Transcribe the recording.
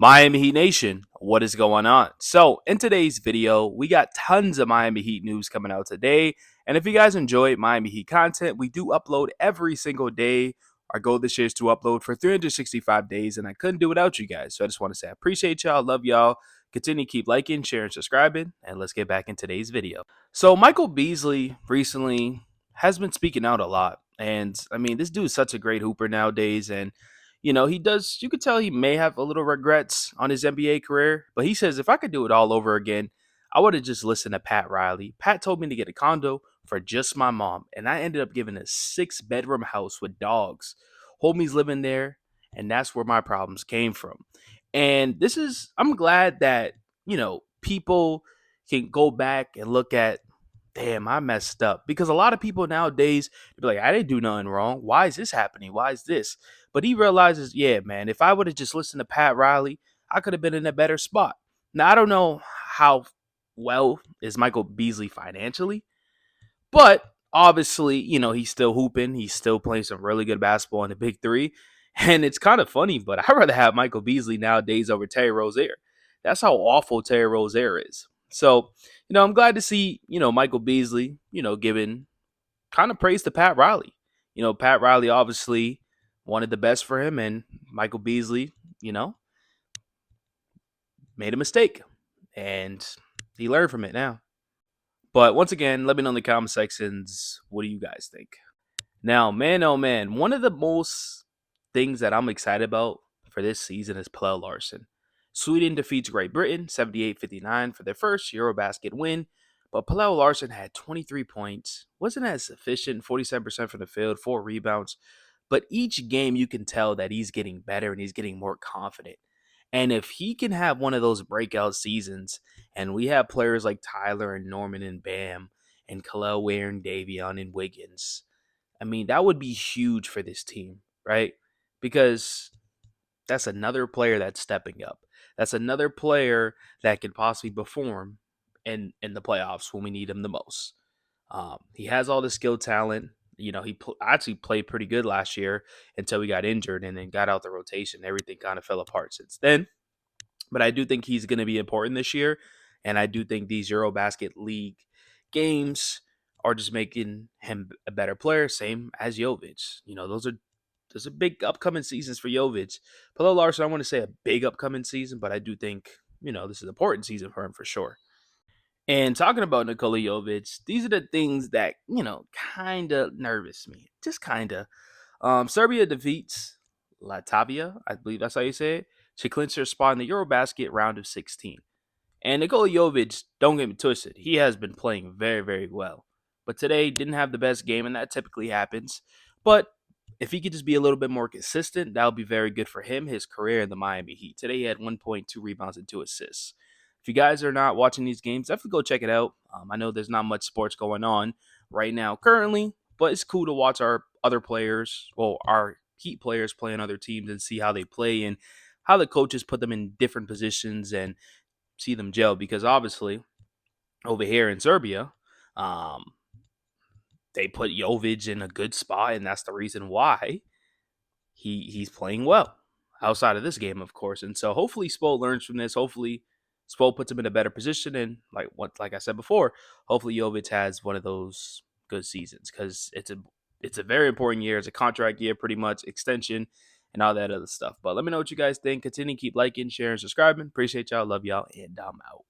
Miami Heat Nation, what is going on? So, in today's video, we got tons of Miami Heat news coming out today. And if you guys enjoy Miami Heat content, we do upload every single day. Our goal this year is to upload for 365 days, and I couldn't do without you guys. So, I just want to say I appreciate y'all, love y'all. Continue to keep liking, sharing, subscribing, and let's get back in today's video. So, Michael Beasley recently has been speaking out a lot. And I mean, this dude is such a great hooper nowadays. And he does, you could tell he may have a little regrets on his NBA career, but he says, if I could do it all over again, I would have just listened to Pat Riley. Pat told me to get a condo for just my mom, and I ended up giving a 6-bedroom house with dogs. Homies living there, and that's where my problems came from. And I'm glad that, people can go back and look at, damn, I messed up. Because a lot of people nowadays be like, I didn't do nothing wrong. Why is this happening? Why is this? But he realizes, yeah, man, if I would have just listened to Pat Riley, I could have been in a better spot. Now, I don't know how well is Michael Beasley financially, but obviously, he's still hooping. He's still playing some really good basketball in the Big Three. And it's kind of funny, but I'd rather have Michael Beasley nowadays over Terry Rozier. That's how awful Terry Rozier is. So, I'm glad to see, Michael Beasley, giving kind of praise to Pat Riley. Pat Riley obviously wanted the best for him, and Michael Beasley, made a mistake. And he learned from it now. But once again, let me know in the comment sections, what do you guys think? Now, man, oh man, one of the most things that I'm excited about for this season is Pelle Larsson. Sweden defeats Great Britain 78-59 for their first Eurobasket win, but Pelle Larsson had 23 points, wasn't as efficient, 47% from the field, 4 rebounds, but each game you can tell that he's getting better and he's getting more confident. And if he can have one of those breakout seasons, and we have players like Tyler and Norman and Bam and Khalil Ware and Davion and Wiggins, I mean, that would be huge for this team, right? Because that's another player that's stepping up. That's another player that can possibly perform in the playoffs when we need him the most. He has all the skill talent. He actually played pretty good last year until he got injured and then got out the rotation. Everything kind of fell apart since then. But I do think he's going to be important this year. And I do think these Eurobasket League games are just making him a better player, same as Jovic. Those are big upcoming seasons for Jovic. Pelle Larsson, I want to say a big upcoming season, but I do think, this is an important season for him for sure. And talking about Nikola Jovic, these are the things that, kind of nervous me. Just kind of. Serbia defeats Latvia, I believe that's how you say it, to clinch their spot in the Eurobasket round of 16. And Nikola Jovic, don't get me twisted, he has been playing very, very well. But today didn't have the best game, and that typically happens. But if he could just be a little bit more consistent, that would be very good for him, his career in the Miami Heat. Today he had 1.2 rebounds and 2 assists. If you guys are not watching these games, definitely go check it out. I know there's not much sports going on right now currently, but it's cool to watch our other players, well, our Heat players play on other teams and see how they play and how the coaches put them in different positions and see them gel. Because obviously, over here in Serbia, um, they put Jovic in a good spot, and that's the reason why he's playing well outside of this game, of course. And so hopefully Spo learns from this. Hopefully Spo puts him in a better position. And like I said before, hopefully Jovic has one of those good seasons, because it's a very important year. It's a contract year, pretty much, extension and all that other stuff. But let me know what you guys think. Continue to keep liking, sharing, subscribing. Appreciate y'all. Love y'all. And I'm out.